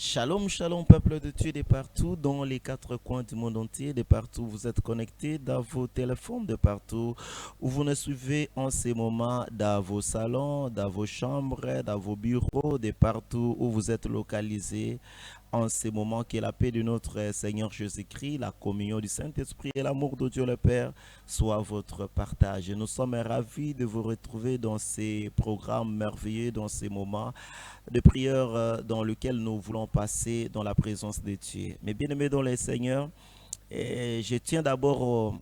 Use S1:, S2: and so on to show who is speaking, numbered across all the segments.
S1: Shalom, shalom, peuple de Dieu de partout, dans les quatre coins du monde entier, de partout où vous êtes connectés, dans vos téléphones, de partout où vous nous suivez en ces moments, dans vos salons, dans vos chambres, dans vos bureaux, de partout où vous êtes localisés en ces moments, que la paix de notre Seigneur Jésus-Christ, la communion du Saint-Esprit et l'amour de Dieu le Père soit votre partage. Nous sommes ravis de vous retrouver dans ces programmes merveilleux, dans ces moments de prière dans lequel nous voulons passer dans la présence de Dieu. Mais bien aimés dans le Seigneur, je tiens d'abord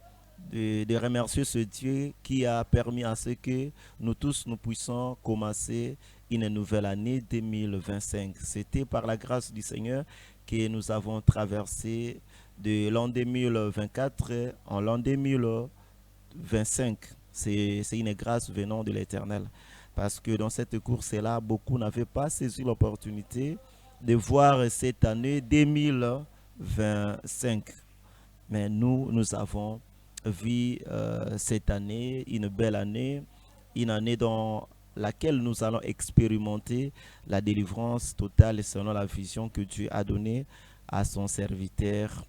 S1: de remercier ce Dieu qui a permis à ce que nous tous nous puissions commencer une nouvelle année 2025. C'était par la grâce du Seigneur que nous avons traversé de l'an 2024 en l'an 2025. C'est une grâce venant de l'Éternel. Parce que dans cette course-là, beaucoup n'avaient pas saisi l'opportunité de voir cette année 2025. Mais nous avons vu cette année, une belle année, une année dans laquelle nous allons expérimenter la délivrance totale selon la vision que Dieu a donnée à son serviteur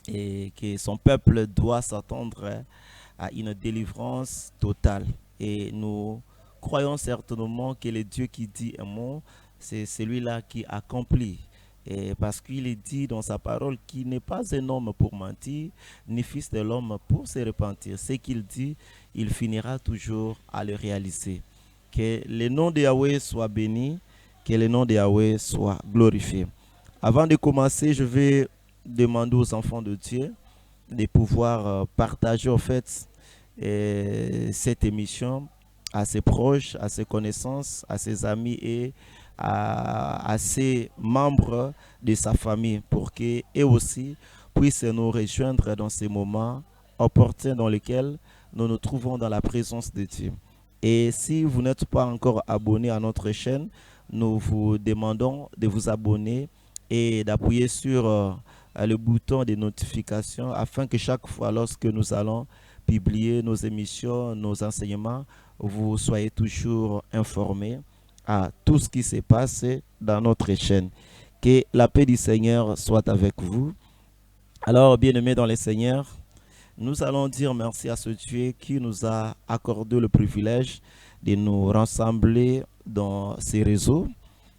S1: et que son peuple doit s'attendre à une délivrance totale. Et nous croyons certainement que le Dieu qui dit un mot, c'est celui-là qui accomplit. Et parce qu'il est dit dans sa parole qu'il n'est pas un homme pour mentir, ni fils de l'homme pour se repentir. Ce qu'il dit, il finira toujours à le réaliser. Que le nom de Yahweh soit béni, que le nom de Yahweh soit glorifié. Avant de commencer, je vais demander aux enfants de Dieu de pouvoir partager en fait cette émission à ses proches, à ses connaissances, à ses amis et à ses membres de sa famille pour qu'eux aussi puissent nous rejoindre dans ces moments opportuns dans lesquels nous nous trouvons dans la présence de Dieu. Et si vous n'êtes pas encore abonné à notre chaîne, nous vous demandons de vous abonner et d'appuyer sur le bouton de notification afin que chaque fois lorsque nous allons publier nos émissions, nos enseignements, vous soyez toujours informés à tout ce qui se passe dans notre chaîne. Que la paix du Seigneur soit avec vous. Alors, bien-aimés dans le Seigneur, nous allons dire merci à ce Dieu qui nous a accordé le privilège de nous rassembler dans ses réseaux,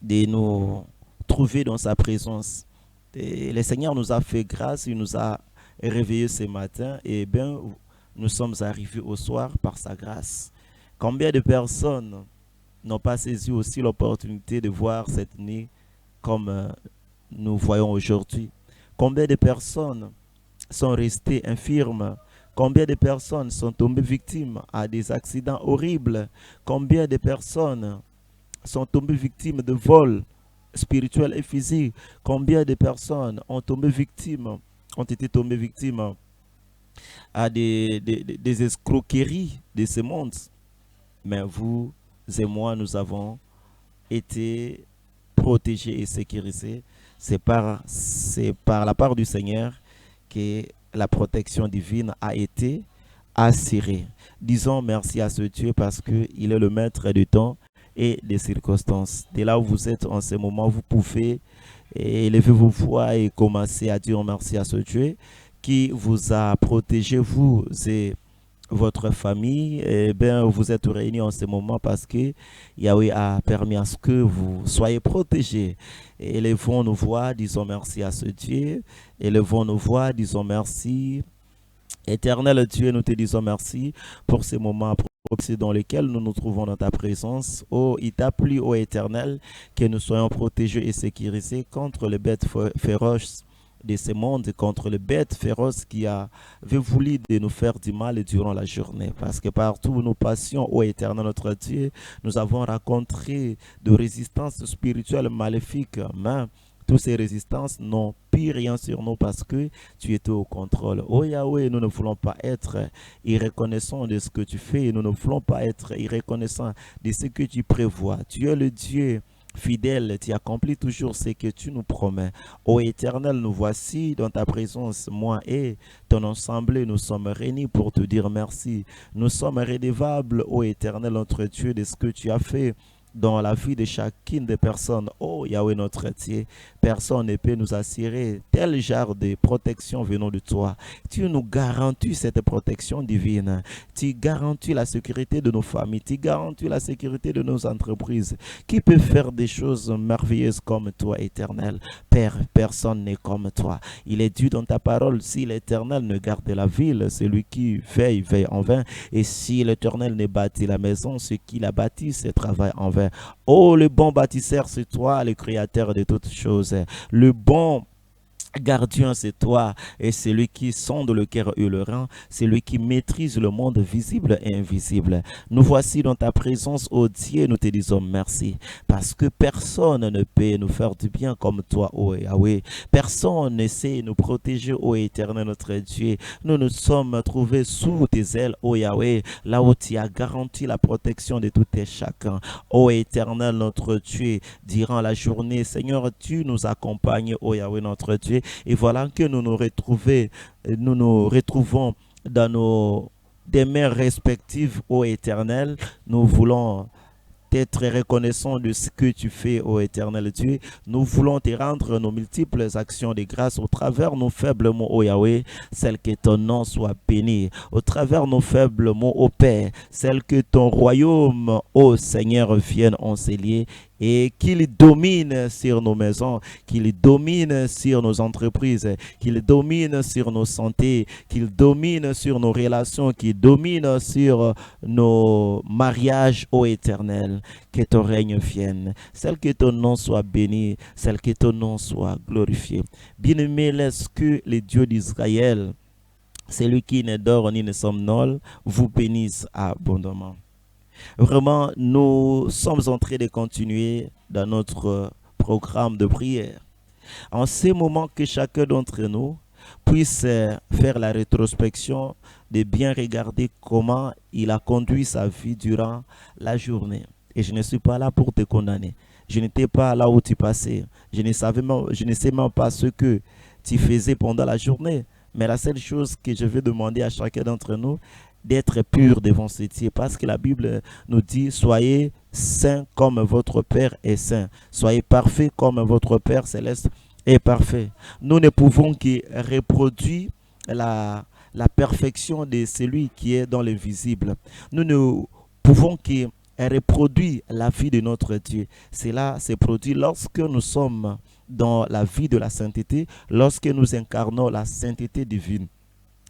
S1: de nous trouver dans sa présence. Et le Seigneur nous a fait grâce, il nous a réveillés ce matin et bien nous sommes arrivés au soir par sa grâce. Combien de personnes n'ont pas saisi aussi l'opportunité de voir cette nuit comme nous voyons aujourd'hui? Combien de personnes sont restées infirmes? Combien de personnes sont tombées victimes à des accidents horribles? Combien de personnes sont tombées victimes de vols spirituels et physiques? Combien de personnes ont été tombées victimes à des escroqueries de ce monde? Mais vous et moi, nous avons été protégés et sécurisés. C'est par la part du Seigneur que la protection divine a été assurée. Disons merci à ce Dieu parce qu'il est le maître du temps et des circonstances. Dès là où vous êtes en ce moment, vous pouvez élever vos voix et commencer à dire merci à ce Dieu qui vous a protégé, vous et votre famille. Eh bien, vous êtes réunis en ce moment parce que Yahweh a permis à ce que vous soyez protégés. Élevons nos voix, disons merci à ce Dieu. Élevons nos voix, disons merci. Éternel Dieu, nous te disons merci pour ces moments dans lesquels nous nous trouvons dans ta présence. Oh, il t'a plu, ô Éternel, que nous soyons protégés et sécurisés contre les bêtes féroces de ce monde, contre les bêtes féroces qui avaient voulu de nous faire du mal durant la journée. Parce que partout où nous passions, ô Éternel notre Dieu, nous avons rencontré de résistances spirituelles maléfiques. Mais toutes ces résistances n'ont pu rien sur nous parce que tu étais au contrôle. Oh Yahweh, nous ne voulons pas être irreconnaissants de ce que tu fais. Nous ne voulons pas être irreconnaissants de ce que tu prévois. Tu es le Dieu fidèle, tu accomplis toujours ce que tu nous promets. Ô Éternel, nous voici dans ta présence, moi et ton assemblée, nous sommes réunis pour te dire merci. Nous sommes redevables, ô Éternel, notre Dieu, de ce que tu as fait dans la vie de chacune des personnes. Oh Yahweh notre Dieu, personne ne peut nous assurer tel genre de protection venant de toi. Tu nous garantis cette protection divine. Tu garantis la sécurité de nos familles. Tu garantis la sécurité de nos entreprises. Qui peut faire des choses merveilleuses comme toi, Éternel? Père, personne n'est comme toi. Il est dit dans ta parole, si l'Éternel ne garde la ville, celui qui veille, veille en vain. Et si l'Éternel ne bâtit la maison, ce qu'il a bâti, c'est travail en vain. Oh, le bon bâtisseur, c'est toi, le créateur de toutes choses. Le bon gardien, c'est toi, et c'est lui qui sonde le cœur et le rein, c'est lui qui maîtrise le monde visible et invisible. Nous voici dans ta présence, ô Dieu, nous te disons merci, parce que personne ne peut nous faire du bien comme toi, ô Yahweh. Personne ne sait nous protéger, ô Éternel notre Dieu. Nous nous sommes trouvés sous tes ailes, ô Yahweh, là où tu as garanti la protection de tout et chacun. Ô Éternel notre Dieu, durant la journée, Seigneur, tu nous accompagnes, ô Yahweh notre Dieu. Et voilà que nous nous retrouvons dans nos demeures respectives, ô Éternel. Nous voulons être reconnaissants de ce que tu fais, ô Éternel Dieu. Nous voulons te rendre nos multiples actions de grâce au travers nos faibles mots, ô Yahweh, celle que ton nom soit béni. Au travers nos faibles mots, ô Père, celle que ton royaume, ô Seigneur, vienne enseigner et qu'il domine sur nos maisons, qu'il domine sur nos entreprises, qu'il domine sur nos santé, qu'il domine sur nos relations, qu'il domine sur nos mariages, ô Éternel. Que ton règne vienne, celle que ton nom soit béni, celle que ton nom soit glorifié. Bien-aimé, laisse que les dieux d'Israël, celui qui ne dort ni ne somnole, vous bénisse abondamment. Vraiment, nous sommes en train de continuer dans notre programme de prière. En ces moments que chacun d'entre nous puisse faire la rétrospection, de bien regarder comment il a conduit sa vie durant la journée. Et je ne suis pas là pour te condamner. Je n'étais pas là où tu passais. Je ne sais même pas ce que tu faisais pendant la journée. Mais la seule chose que je veux demander à chacun d'entre nous, d'être pur devant ce Dieu, parce que la Bible nous dit soyez saints comme votre Père est saint, soyez parfaits comme votre Père céleste est parfait. Nous ne pouvons que reproduire la perfection de celui qui est dans l'invisible. Nous ne pouvons que reproduire la vie de notre Dieu. Cela se produit lorsque nous sommes dans la vie de la sainteté, lorsque nous incarnons la sainteté divine.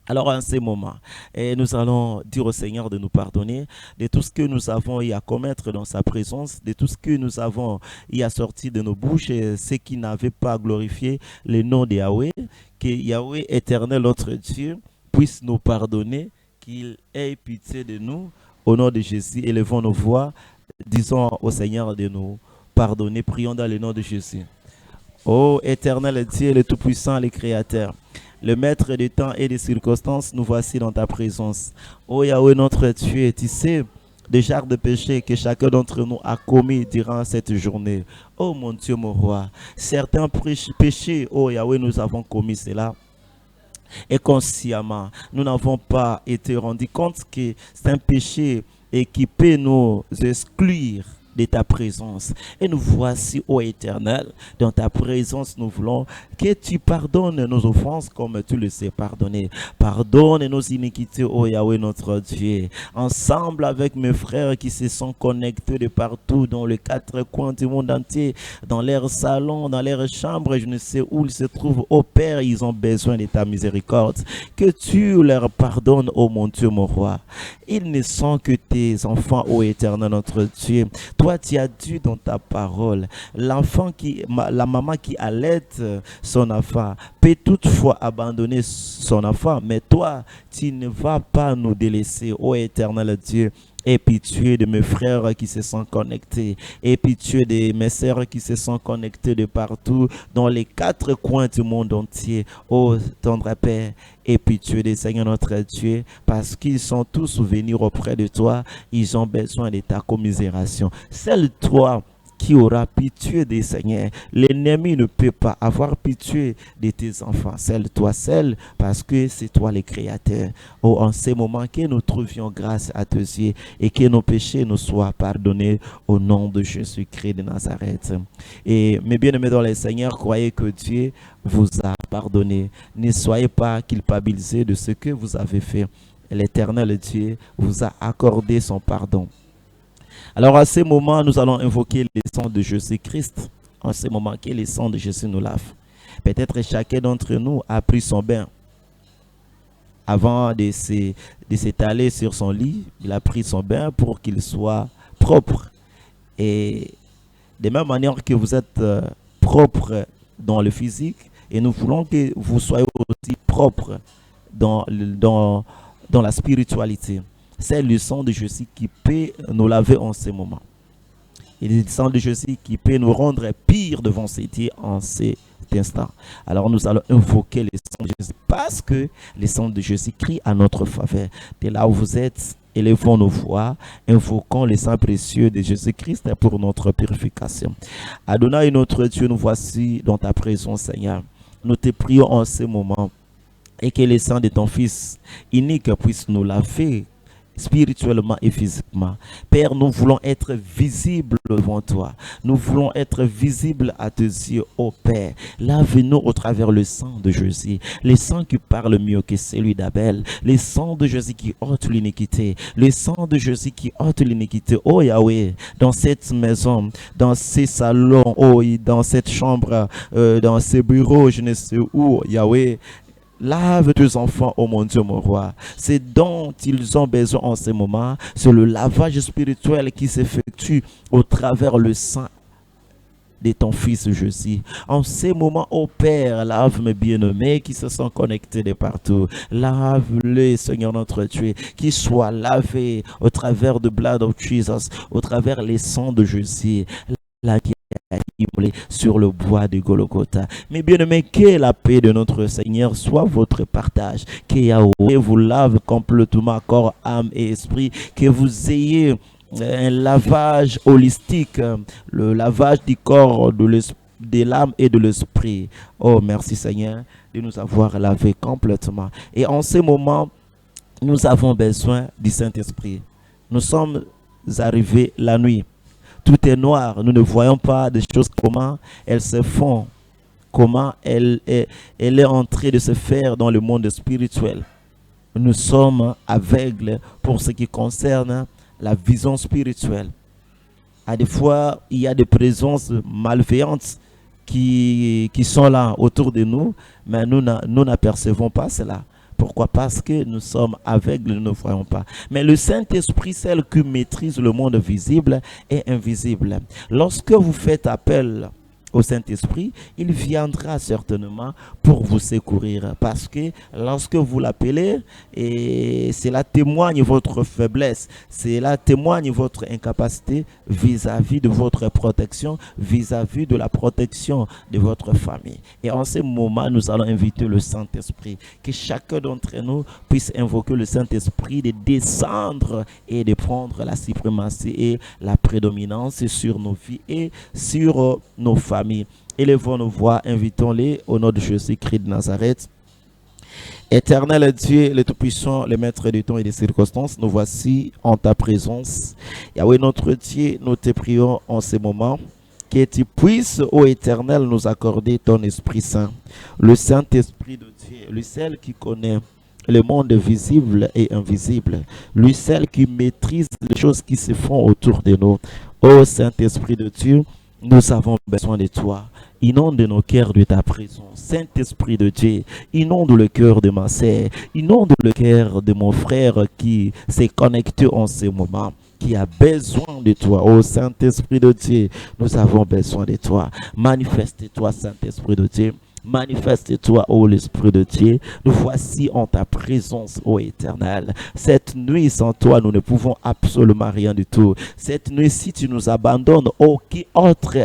S1: Alors en ce moment, nous allons dire au Seigneur de nous pardonner de tout ce que nous avons eu à commettre dans sa présence, de tout ce que nous avons eu à sortir de nos bouches, et ce qui n'avait pas glorifié le nom de Yahweh. Que Yahweh éternel notre Dieu puisse nous pardonner, qu'il ait pitié de nous. Au nom de Jésus, élevons nos voix, disons au Seigneur de nous pardonner. Prions dans le nom de Jésus. Ô éternel Dieu, le Tout-Puissant, le Créateur, le maître des temps et des circonstances, nous voici dans ta présence. Ô Yahweh notre Dieu, tu sais des genres de péchés que chacun d'entre nous a commis durant cette journée. Ô mon Dieu, mon roi, certains péchés, ô Yahweh, nous avons commis cela. Et consciemment, nous n'avons pas été rendus compte que c'est un péché et qui peut nous exclure de ta présence. Et nous voici, ô Éternel, dans ta présence, nous voulons que tu pardonnes nos offenses comme tu le sais pardonner. Pardonne nos iniquités, ô Yahweh notre Dieu. Ensemble avec mes frères qui se sont connectés de partout, dans les quatre coins du monde entier, dans leur salon, dans leur chambre, je ne sais où ils se trouvent. Ô Père, ils ont besoin de ta miséricorde. Que tu leur pardonnes, ô mon Dieu, mon roi. Ils ne sont que tes enfants, ô Éternel notre Dieu. Toi, tu as dit dans ta parole, la maman qui allaite son enfant peut toutefois abandonner son enfant, mais toi, tu ne vas pas nous délaisser, ô Éternel Dieu. Aie pitié de mes frères qui se sont connectés. Aie pitié de mes sœurs qui se sont connectées de partout, dans les quatre coins du monde entier. Ô tendre Père, aie pitié des Seigneur notre Dieu, parce qu'ils sont tous venus auprès de toi. Ils ont besoin de ta commisération. Seul toi qui aura pitié des Seigneurs. L'ennemi ne peut pas avoir pitié de tes enfants. C'est toi seul, parce que c'est toi le Créateur. Oh, en ces moments, que nous trouvions grâce à tes yeux et que nos péchés nous soient pardonnés au nom de Jésus-Christ de Nazareth. Et mes bien-aimés dans le Seigneur, croyez que Dieu vous a pardonné. Ne soyez pas culpabilisés de ce que vous avez fait. L'Éternel Dieu vous a accordé son pardon. Alors à ce moment, nous allons invoquer le sang de Jésus-Christ. En ce moment, que le sang de Jésus nous lave. Peut-être chacun d'entre nous a pris son bain. Avant de s'étaler sur son lit, il a pris son bain pour qu'il soit propre. Et de même manière que vous êtes propre dans le physique, et nous voulons que vous soyez aussi propre dans la spiritualité. C'est le sang de Jésus qui peut nous laver en ce moment. Et le sang de Jésus qui peut nous rendre pire devant ses dieux en cet instant. Alors nous allons invoquer le sang de Jésus parce que le sang de Jésus crie à notre faveur. De là où vous êtes, élevons nos voix, invoquons le sang précieux de Jésus-Christ pour notre purification. Adonai, notre Dieu, nous voici dans ta présence, Seigneur. Nous te prions en ce moment et que le sang de ton Fils unique puisse nous laver spirituellement et physiquement. Père, nous voulons être visibles devant toi. Nous voulons être visibles à tes yeux, ô Père. Lave-nous au travers le sang de Jésus. Le sang qui parle mieux que celui d'Abel. Le sang de Jésus qui ôte l'iniquité. Le sang de Jésus qui ôte l'iniquité. Oh Yahweh, dans cette maison, dans ces salons, oh, dans cette chambre, dans ces bureaux, je ne sais où, Yahweh, lave tes enfants, oh mon Dieu, mon roi. C'est dont ils ont besoin en ce moment. C'est le lavage spirituel qui s'effectue au travers le sang de ton Fils Jésus. En ces moments, ô Père, lave mes bien-aimés qui se sont connectés de partout. Lave-les, Seigneur notre Dieu, qui soient lavés au travers de blood of Jesus, au travers les sangs de Jésus. La immolé sur le bois de Golgotha. Mais bien aimé, que la paix de notre Seigneur soit votre partage, que Yahweh vous lave complètement corps, âme et esprit, que vous ayez un lavage holistique, le lavage du corps, de l'âme et de l'esprit. Oh, merci Seigneur de nous avoir lavé complètement. Et en ce moment, nous avons besoin du Saint-Esprit. Nous sommes arrivés la nuit. Tout est noir, nous ne voyons pas des choses, comment elles se font, comment elle est en train de se faire dans le monde spirituel. Nous sommes aveugles pour ce qui concerne la vision spirituelle. À des fois, il y a des présences malveillantes qui sont là autour de nous, mais nous n'apercevons pas cela. Pourquoi? Parce que nous sommes aveugles, nous ne voyons pas. Mais le Saint-Esprit, celle qui maîtrise le monde visible et invisible. Lorsque vous faites appel au Saint-Esprit, il viendra certainement pour vous secourir. Parce que lorsque vous l'appelez, et cela témoigne votre faiblesse, cela témoigne votre incapacité vis-à-vis de votre protection, vis-à-vis de la protection de votre famille. Et en ce moment, nous allons inviter le Saint-Esprit, que chacun d'entre nous puisse invoquer le Saint-Esprit de descendre et de prendre la suprématie et la prédominance sur nos vies et sur nos familles. Élevons nos voix, invitons-les au nom de Jésus-Christ de Nazareth. Éternel Dieu, le Tout-Puissant, le Maître du temps et des circonstances, nous voici en ta présence. Yahweh notre Dieu, nous te prions en ce moment que tu puisses, ô Éternel, nous accorder ton Esprit Saint, le Saint-Esprit de Dieu, le seul qui connaît le monde visible et invisible, lui seul qui maîtrise les choses qui se font autour de nous. Ô Saint-Esprit de Dieu, nous avons besoin de toi. Inonde nos cœurs de ta présence. Saint-Esprit de Dieu, inonde le cœur de ma sœur, inonde le cœur de mon frère qui s'est connecté en ce moment, qui a besoin de toi. Oh Saint-Esprit de Dieu, nous avons besoin de toi. Manifeste-toi, Saint-Esprit de Dieu. Manifeste-toi, ô l'Esprit de Dieu. Nous voici en ta présence, ô Éternel. Cette nuit, sans toi, nous ne pouvons absolument rien du tout. Cette nuit, si tu nous abandonnes, ô qui autre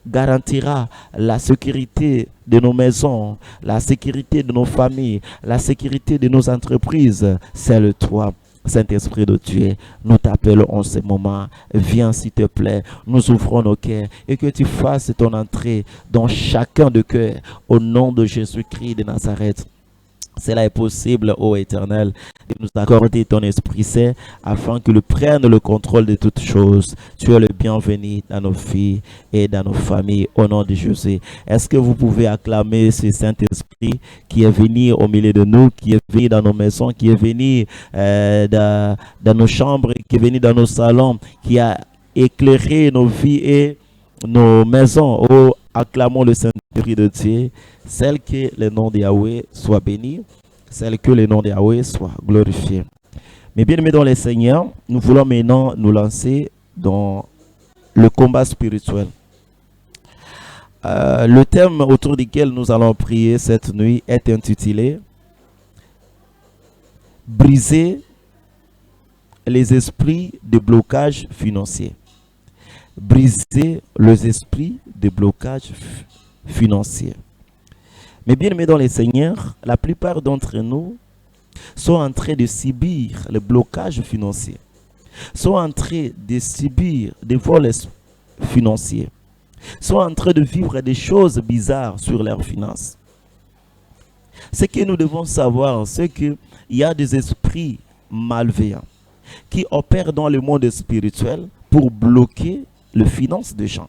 S1: garantira la sécurité de nos maisons, la sécurité de nos familles, la sécurité de nos entreprises? C'est le toi. Saint-Esprit de Dieu, nous t'appelons en ce moment. Viens s'il te plaît, nous ouvrons nos cœurs et que tu fasses ton entrée dans chacun de cœur au nom de Jésus-Christ de Nazareth. Cela est possible, ô Éternel, de nous accorder ton Esprit Saint afin qu'il prenne le contrôle de toutes choses. Tu es le bienvenu dans nos vies et dans nos familles, au nom de Jésus. Est-ce que vous pouvez acclamer ce Saint-Esprit qui est venu au milieu de nous, qui est venu dans nos maisons, qui est venu dans nos chambres, qui est venu dans nos salons, qui a éclairé nos vies et nos maisons. Oh, acclamons le Saint-Esprit de Dieu. Celle que le nom de Yahweh soit béni, celle que le nom de Yahweh soit glorifié. Mais bien aimés dans le Seigneur, nous voulons maintenant nous lancer dans le combat spirituel. Le thème autour duquel nous allons prier cette nuit est intitulé « Briser les esprits de blocage financier ». Briser les esprits de blocage financier. Mais bien aimés dans les seigneurs, la plupart d'entre nous sont en train de subir le blocage financier, sont en train de subir des vols financiers, sont en train de vivre des choses bizarres sur leurs finances. Ce que nous devons savoir, c'est qu'il y a des esprits malveillants qui opèrent dans le monde spirituel pour bloquer les finances des gens.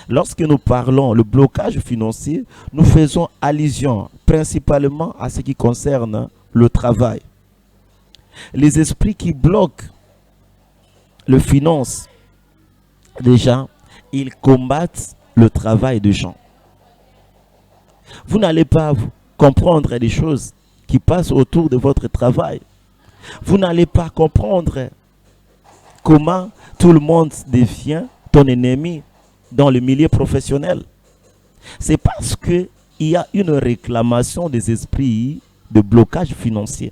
S1: Lorsque nous parlons le blocage financier, nous faisons allusion principalement à ce qui concerne le travail. Les esprits qui bloquent les finances des gens, ils combattent le travail des gens. Vous n'allez pas comprendre des choses qui passent autour de votre travail. Vous n'allez pas comprendre comment tout le monde devient ton ennemi dans le milieu professionnel. C'est parce qu'il y a une réclamation des esprits de blocage financier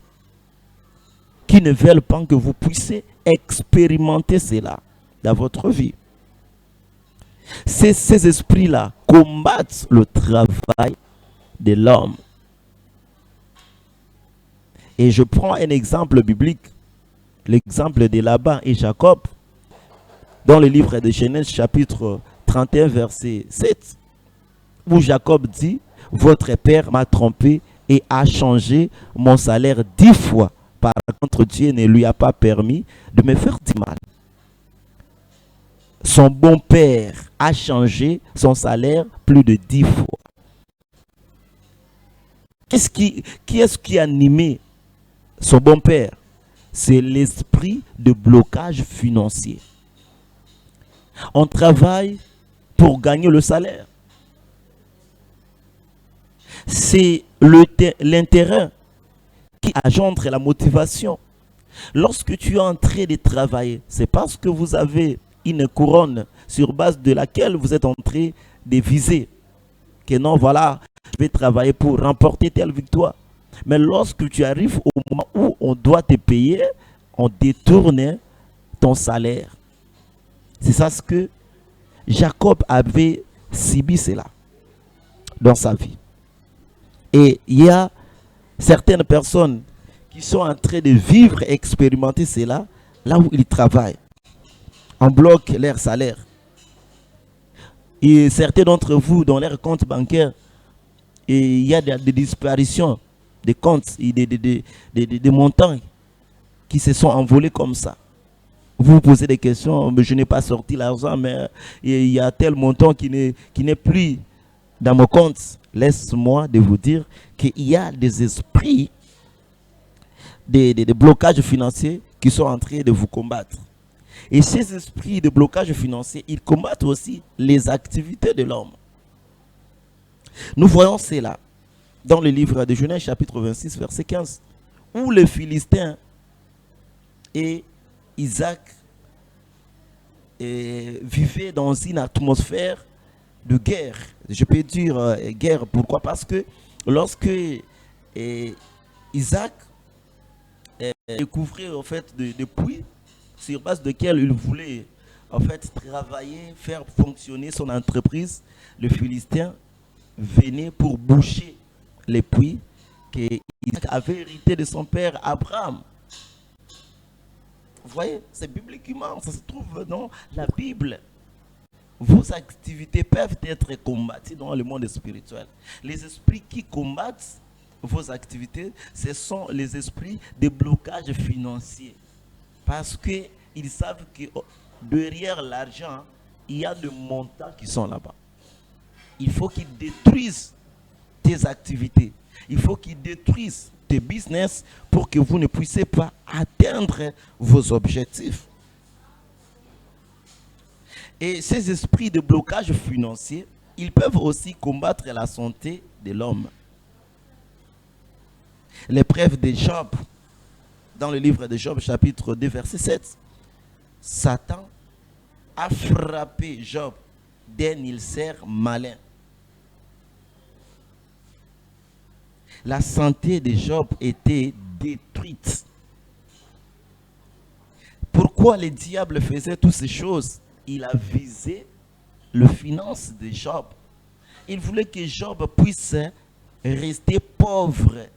S1: qui ne veulent pas que vous puissiez expérimenter cela dans votre vie. Ces esprits-là combattent le travail de l'homme. Et je prends un exemple biblique, l'exemple de Laban et Jacob, dans le livre de Genèse chapitre 31 verset 7, où Jacob dit « Votre père m'a trompé et a changé mon salaire 10 fois. Par contre, Dieu ne lui a pas permis de me faire du mal. » Son bon père a changé son salaire plus de 10 fois. Qui est-ce qui a animé son bon père? C'est l'esprit de blocage financier. On travaille pour gagner le salaire. C'est l'intérêt qui engendre la motivation. Lorsque tu es en train de travailler, c'est parce que vous avez une couronne sur base de laquelle vous êtes en train de viser. Que non, voilà, je vais travailler pour remporter telle victoire. Mais lorsque tu arrives au moment où on doit te payer, on détourne ton salaire. C'est ça ce que Jacob avait subi cela dans sa vie. Et il y a certaines personnes qui sont en train de vivre et expérimenter cela là où ils travaillent. On bloque leur salaire. Et certains d'entre vous, dans leur compte bancaire, il y a des disparitions des comptes, des montants qui se sont envolés comme ça. Vous vous posez des questions, mais je n'ai pas sorti l'argent, mais il y a tel montant qui n'est plus dans mon compte. Laisse-moi de vous dire qu'il y a des esprits, des blocages financiers qui sont en train de vous combattre. Et ces esprits de blocage financier, ils combattent aussi les activités de l'homme. Nous voyons cela dans le livre de Genèse chapitre 26, verset 15, où les Philistins et Isaac vivaient dans une atmosphère de guerre. Je peux dire guerre, pourquoi? Parce que lorsque Isaac découvrait en fait des puits sur base desquels il voulait en fait travailler, faire fonctionner son entreprise, le Philistin venait pour boucher les puits qu'Isaac avait hérité de son père Abraham. Vous voyez, c'est bibliquement, ça se trouve dans la Bible. Vos activités peuvent être combattues dans le monde spirituel. Les esprits qui combattent vos activités, ce sont les esprits de blocage financier. Parce qu'ils savent que derrière l'argent, il y a des montants qui sont là-bas. Il faut qu'ils détruisent tes activités. Il faut qu'ils détruisent tes business pour que vous ne puissiez pas atteindre vos objectifs. Et ces esprits de blocage financier, ils peuvent aussi combattre la santé de l'homme. L'épreuve de Job, dans le livre de Job, chapitre 2, verset 7, Satan a frappé Job d'un ulcère malin. La santé de Job était détruite. Pourquoi le diable faisait toutes ces choses? Il a visé le finance de Job. Il voulait que Job puisse rester pauvre,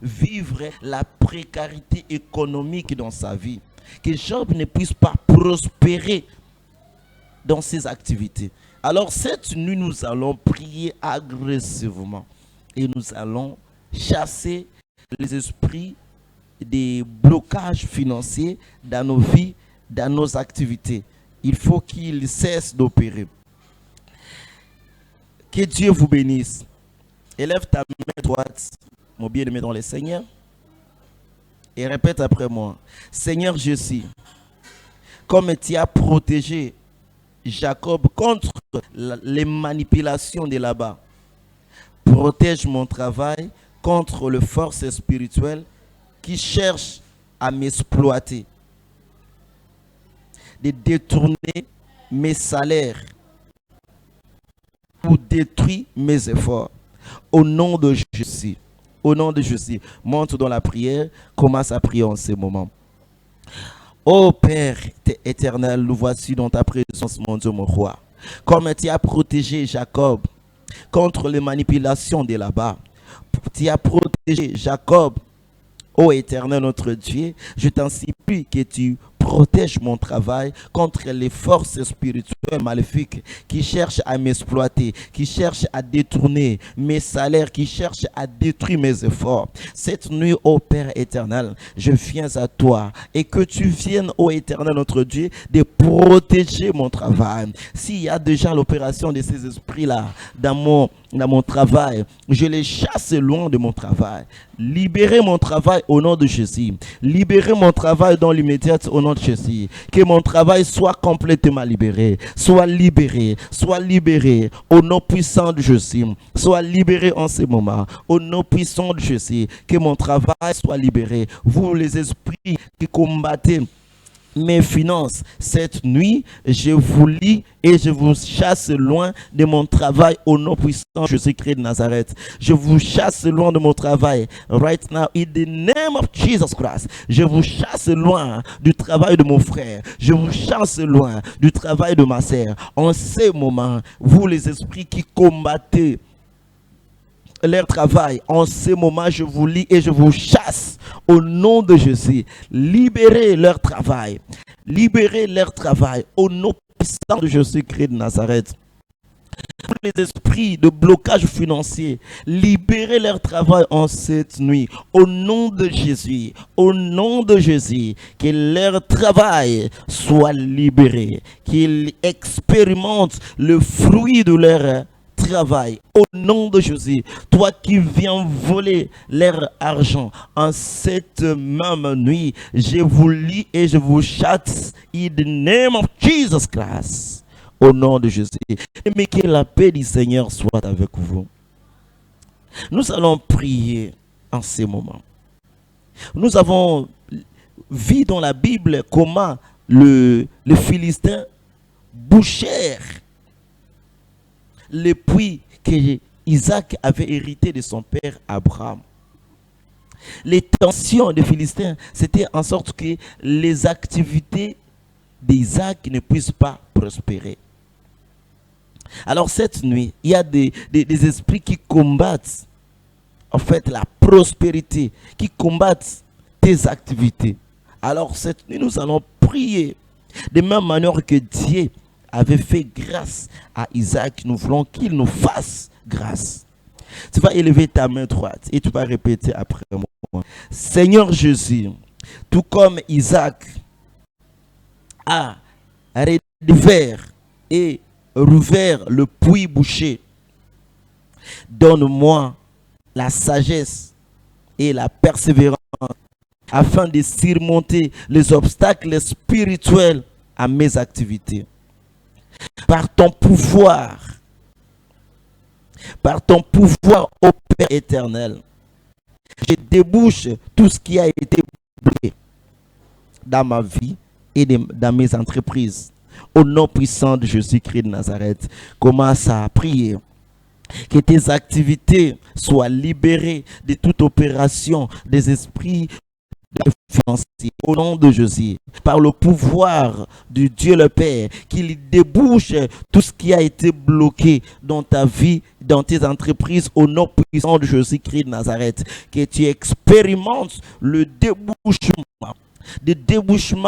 S1: vivre la précarité économique dans sa vie. Que Job ne puisse pas prospérer dans ses activités. Alors cette nuit, nous allons prier agressivement et nous allons chasser les esprits des blocages financiers dans nos vies, dans nos activités. Il faut qu'ils cessent d'opérer. Que Dieu vous bénisse. Élève ta main droite, mon bien-aimé dans le Seigneur, et répète après moi. Seigneur Jésus, comme tu as protégé Jacob contre les manipulations de là-bas, protège mon travail contre les forces spirituelles qui cherchent à m'exploiter, de détourner mes salaires pour détruire mes efforts. Au nom de Jésus, au nom de Jésus, monte dans la prière, commence à prier en ce moment. Ô Père éternel, nous voici dans ta présence, mon Dieu, mon roi. Comme tu as protégé Jacob contre les manipulations de là-bas, tu as protégé Jacob, ô Éternel notre Dieu, je t'en supplie que tu protèges mon travail contre les forces spirituelles maléfiques qui cherchent à m'exploiter, qui cherchent à détourner mes salaires, qui cherchent à détruire mes efforts. Cette nuit, ô Père éternel, je viens à toi et que tu viennes, ô Éternel notre Dieu, de protéger mon travail. S'il y a déjà l'opération de ces esprits-là dans mon travail, je les chasse loin de mon travail. Libérez mon travail au nom de Jésus. Libérez mon travail dans l'immédiat au nom de Jésus. Que mon travail soit complètement libéré. Soit libéré au nom puissant de Jésus. Soit libéré en ce moment au nom puissant de Jésus. Que mon travail soit libéré. Vous les esprits qui combattez mes finances, cette nuit, je vous lis et je vous chasse loin de mon travail au nom puissant de Jésus-Christ de Nazareth. Je vous chasse loin de mon travail. Right now, in the name of Jesus Christ. Je vous chasse loin du travail de mon frère. Je vous chasse loin du travail de ma sœur. En ces moments, vous les esprits qui combattez leur travail, en ce moment, je vous lis et je vous chasse au nom de Jésus. Libérez leur travail. Libérez leur travail au nom puissant de Jésus-Christ de Nazareth. Tous les esprits de blocage financier, libérez leur travail en cette nuit. Au nom de Jésus, au nom de Jésus, que leur travail soit libéré. Qu'ils expérimentent le fruit de leur travail au nom de Jésus. Toi qui viens voler leur argent en cette même nuit, je vous lis et je vous chasse in the name of Jesus Christ. Au nom de Jésus. Mais que la paix du Seigneur soit avec vous. Nous allons prier en ces moments. Nous avons vu dans la Bible comment les Philistins bouchèrent le puits que Isaac avait hérité de son père Abraham. Les tensions des Philistins, c'était en sorte que les activités d'Isaac ne puissent pas prospérer. Alors cette nuit, il y a des esprits qui combattent en fait la prospérité, qui combattent tes activités. Alors cette nuit, nous allons prier. De même manière que Dieu avait fait grâce à Isaac, nous voulons qu'il nous fasse grâce. Tu vas élever ta main droite et tu vas répéter après moi. Seigneur Jésus, tout comme Isaac a redécouvert et rouvert le puits bouché, donne-moi la sagesse et la persévérance afin de surmonter les obstacles spirituels à mes activités. Par ton pouvoir, ô Père éternel, je débouche tout ce qui a été bloqué dans ma vie et dans mes entreprises. Au nom puissant de Jésus-Christ de Nazareth, commence à prier. Que tes activités soient libérées de toute opération des esprits financiers. Au nom de Jésus, par le pouvoir de Dieu le Père, qu'il débouche tout ce qui a été bloqué dans ta vie, dans tes entreprises, au nom puissant de Jésus-Christ de Nazareth. Que tu expérimentes le débouchement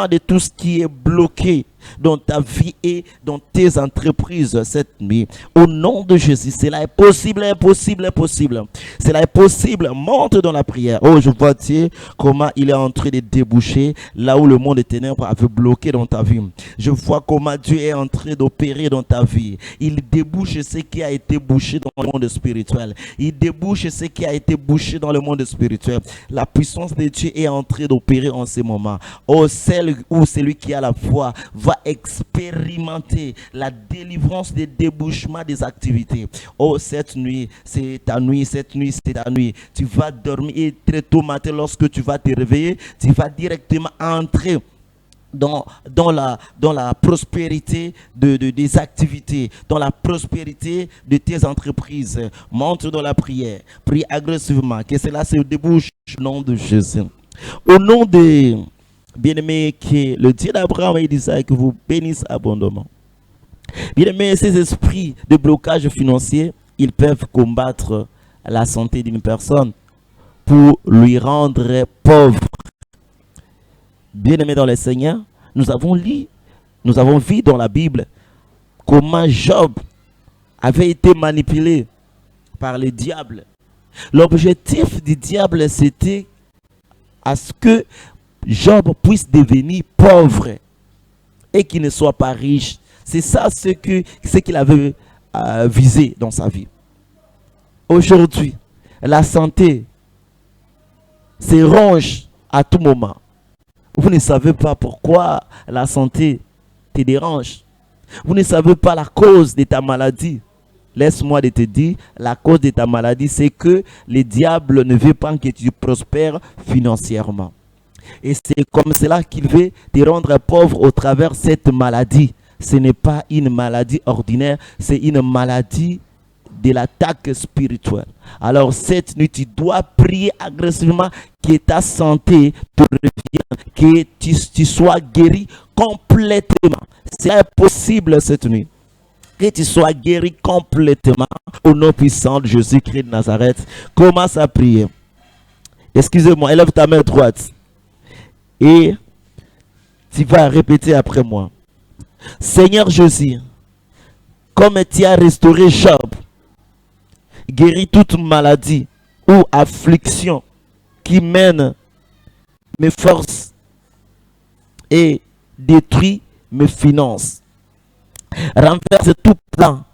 S1: de tout ce qui est bloqué dans ta vie et dans tes entreprises cette nuit. Au nom de Jésus, cela est possible, impossible, impossible. Cela est possible. Monte dans la prière. Oh, je vois Dieu, comment il est en train de déboucher là où le monde des ténèbres avait bloqué dans ta vie. Je vois comment Dieu est en train d'opérer dans ta vie. Il débouche ce qui a été bouché dans le monde spirituel. Il débouche ce qui a été bouché dans le monde spirituel. La puissance de Dieu est en train d'opérer en ce moment. Oh, celle ou celui qui a la foi va expérimenter la délivrance des débouchements des activités. Oh, cette nuit, c'est ta nuit, cette nuit, c'est ta nuit. Tu vas dormir et très tôt matin, lorsque tu vas te réveiller, tu vas directement entrer dans la prospérité des activités, dans la prospérité de tes entreprises. Monte dans la prière, prie agressivement, que cela se débouche au nom de Jésus. Au nom de bien-aimé, que le Dieu d'Abraham et d'Isaac vous bénisse abondamment. Bien-aimé, ces esprits de blocage financier, ils peuvent combattre la santé d'une personne pour lui rendre pauvre. Bien-aimé dans le Seigneur, nous avons vu dans la Bible comment Job avait été manipulé par le diable. L'objectif du diable, c'était à ce que Job puisse devenir pauvre et qu'il ne soit pas riche. C'est ça ce qu'il avait visé dans sa vie. Aujourd'hui, la santé se ronge à tout moment. Vous ne savez pas pourquoi la santé te dérange. Vous ne savez pas la cause de ta maladie. Laisse-moi te dire, la cause de ta maladie, c'est que le diable ne veut pas que tu prospères financièrement. Et c'est comme cela qu'il veut te rendre pauvre au travers de cette maladie. Ce n'est pas une maladie ordinaire, c'est une maladie de l'attaque spirituelle. Alors cette nuit, tu dois prier agressivement que ta santé te revienne, que tu sois guéri complètement. C'est impossible cette nuit. Que tu sois guéri complètement au nom puissant de Jésus-Christ de Nazareth. Commence à prier. Excusez-moi, élève ta main droite. Et tu vas répéter après moi. Seigneur Jésus, comme tu as restauré Job, guéris toute maladie ou affliction qui mène mes forces et détruit mes finances. Renverse tout plan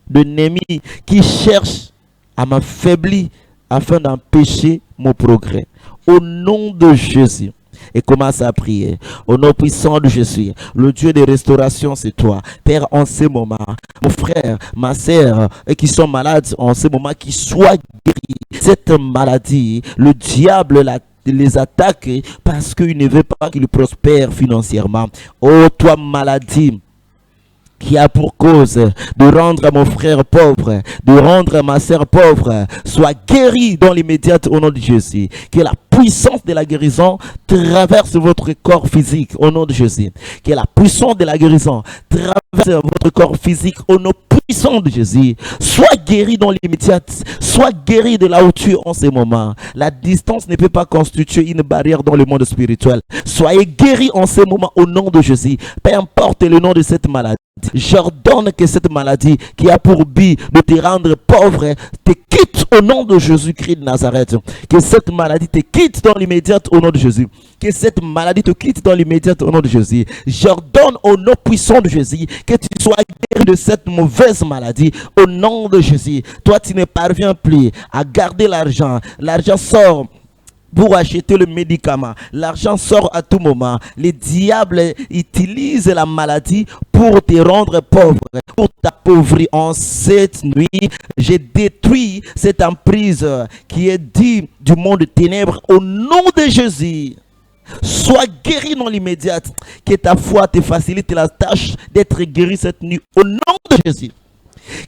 S1: de l'ennemi qui cherche à m'affaiblir afin d'empêcher mon progrès. Au nom de Jésus. Et commence à prier. Au nom puissant de Jésus, le Dieu de restauration, c'est toi. Père, en ce moment, mon frère, ma soeur, qui sont malades en ce moment, qui soient guéris. Cette maladie, le diable les attaque parce qu'il ne veut pas qu'ils prospèrent financièrement. Oh, toi, maladie, qui a pour cause de rendre mon frère pauvre, de rendre ma sœur pauvre, soit guéri dans l'immédiat au nom de Jésus. Que la puissance de la guérison traverse votre corps physique au nom de Jésus. Que la puissance de la guérison traverse votre corps physique au nom puissant de Jésus. Sois guéri dans l'immédiat. Sois guéri de là où tu es en ce moment. La distance ne peut pas constituer une barrière dans le monde spirituel. Soyez guéri en ce moment au nom de Jésus. Peu importe le nom de cette maladie. J'ordonne que cette maladie qui a pour but de te rendre pauvre te quitte au nom de Jésus-Christ de Nazareth. Que cette maladie te quitte dans l'immédiat au nom de Jésus. Que cette maladie te quitte dans l'immédiat au nom de Jésus. J'ordonne au nom puissant de Jésus que tu sois guéri de cette mauvaise maladie au nom de Jésus. Toi, tu ne parviens plus à garder l'argent. L'argent sort pour acheter le médicament. L'argent sort à tout moment. Les diables utilisent la maladie pour te rendre pauvre, pour t'appauvrir. En cette nuit, j'ai détruit cette emprise qui est due du monde de ténèbres au nom de Jésus. Sois guéri dans l'immédiat. Que ta foi te facilite la tâche d'être guéri cette nuit au nom de Jésus.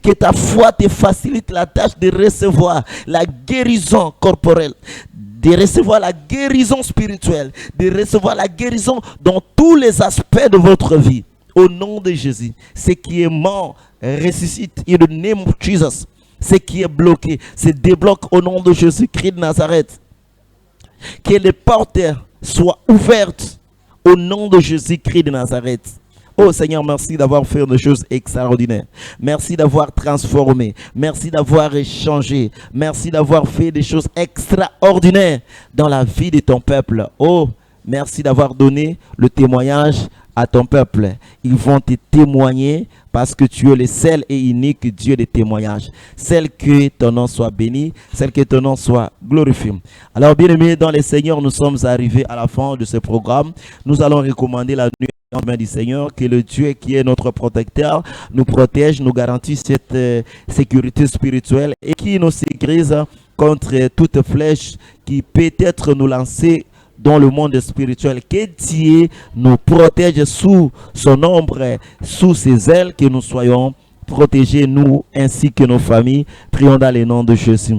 S1: Que ta foi te facilite la tâche de recevoir la guérison corporelle, de recevoir la guérison spirituelle, de recevoir la guérison dans tous les aspects de votre vie. Au nom de Jésus, ce qui est mort ressuscite. In the name of Jesus. Ce qui est bloqué se débloque au nom de Jésus-Christ de Nazareth. Que les portes soient ouvertes au nom de Jésus-Christ de Nazareth. Oh Seigneur, merci d'avoir fait des choses extraordinaires. Merci d'avoir transformé. Merci d'avoir échangé. Merci d'avoir fait des choses extraordinaires dans la vie de ton peuple. Oh, merci d'avoir donné le témoignage à ton peuple. Ils vont te témoigner parce que tu es le seul et unique Dieu des témoignages. Celle que ton nom soit béni, celle que ton nom soit glorifié. Alors bien aimés dans les Seigneurs, nous sommes arrivés à la fin de ce programme. Nous allons recommander la nuit du Seigneur, que le Dieu qui est notre protecteur nous protège, nous garantit cette sécurité spirituelle et qui nous sécurise contre toute flèche qui peut-être nous lancer dans le monde spirituel. Que Dieu nous protège sous son ombre, sous ses ailes, que nous soyons protégés, nous ainsi que nos familles. Prions dans le nom de Jésus.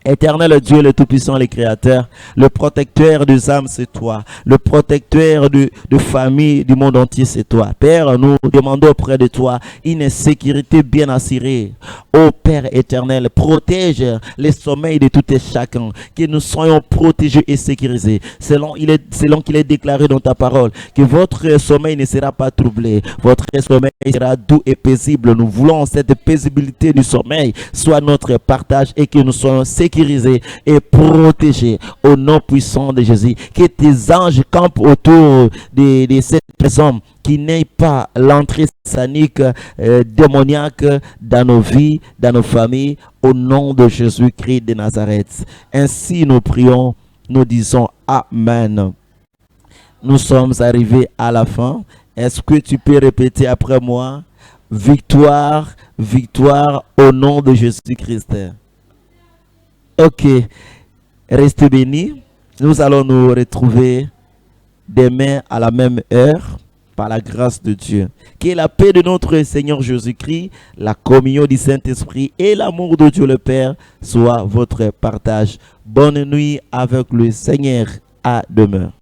S1: Éternel Dieu, le Tout-Puissant, le Créateur, le protecteur des âmes, c'est toi. Le protecteur de famille du monde entier, c'est toi. Père, nous demandons auprès de toi une sécurité bien assurée. Ô Père éternel, protège les sommeils de tout et chacun, que nous soyons protégés et sécurisés. Selon qu'il est déclaré dans ta parole, que votre sommeil ne sera pas troublé. Votre sommeil sera doux et paisible. Nous voulons cette paisibilité du sommeil soit notre partage et que nous soyons sécurisés et protégés au nom puissant de Jésus. Que tes anges campent autour de cette personne, qui n'ait pas l'entrée satanique démoniaque dans nos vies, dans nos familles, au nom de Jésus-Christ de Nazareth. Ainsi nous prions, nous disons Amen. Nous sommes arrivés à la fin. Est-ce que tu peux répéter après moi? Victoire, victoire au nom de Jésus-Christ. Ok, restez bénis. Nous allons nous retrouver demain à la même heure par la grâce de Dieu. Que la paix de notre Seigneur Jésus-Christ, la communion du Saint-Esprit et l'amour de Dieu le Père soit votre partage. Bonne nuit avec le Seigneur. À demain.